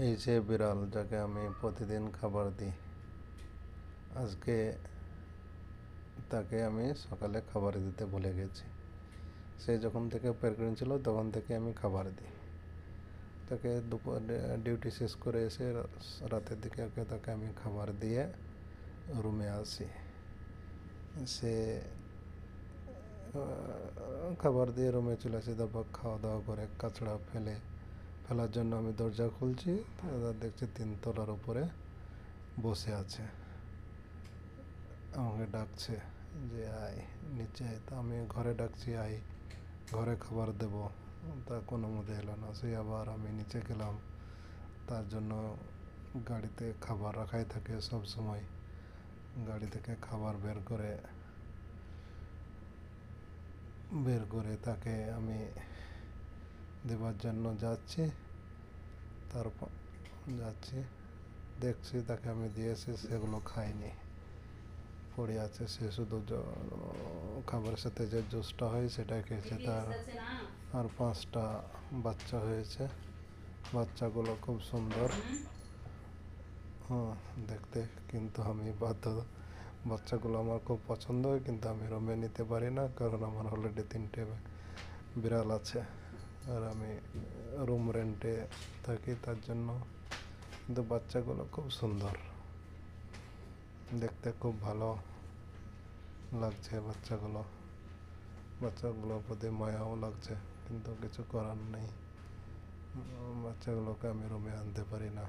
এই যে বিড়াল যাকে আমি প্রতিদিন খাবার দিই, আজকে তাকে আমি সকালে খাবার দিতে ভুলে গেছি। সে যখন থেকে প্রেগনেন্ট ছিল তখন থেকে আমি খাবার দিই তাকে। দুপুরে ডিউটি শেষ করে এসে রাতের দিকে তাকে আমি খাবার দিয়ে রুমে আসি। সে খাবার দিয়ে রুমে চলে আসে, তারপর খাওয়া দাওয়া করে কাঁচড়া ফেলার জন্য আমি দরজা খুলছি, দেখছি 3 তলার উপরে বসে আছে, আমাকে ডাকছে যে আয় নিচে আয়। তা আমি ঘরে ডাকছি আয়, ঘরে খাবার দেব, তা কোনো মতে এলো না। সে আবার আমি নিচে গেলাম, তার জন্য গাড়িতে খাবার রাখাই থাকে সব সময়। গাড়ি থেকে খাবার বের করে তাকে আমি দেবার জন্য যাচ্ছি। তারপর দেখছি তাকে আমি দিয়েছি, সেগুলো খাইনি, পড়ে আছে। সে শুধু খাবারের সাথে যে জুসটা হয় সেটাই খেয়েছে। তার আর 5টা বাচ্চা হয়েছে। বাচ্চাগুলো খুব সুন্দর দেখতে, কিন্তু আমি বাচ্চাগুলো আমার খুব পছন্দ হয়, কিন্তু আমি রুমে নিতে পারি না, কারণ আমার অলরেডি 3টে বিড়াল আছে আর আমি রুম রেন্টে থাকি তার জন্য। কিন্তু বাচ্চাগুলো খুব সুন্দর দেখতে, খুব ভালো লাগছে বাচ্চাগুলোর প্রতি মায়াও লাগছে, কিন্তু কিছু করার নেই। বাচ্চাগুলোকে আমি রুমে আনতে পারি না,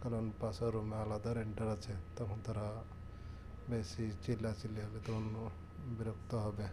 কারণ পাশের রুমে আলাদা রেন্টার আছে, তখন তারা বেশি চিল্লাচিল্লি হলে তখন বিরক্ত হবে।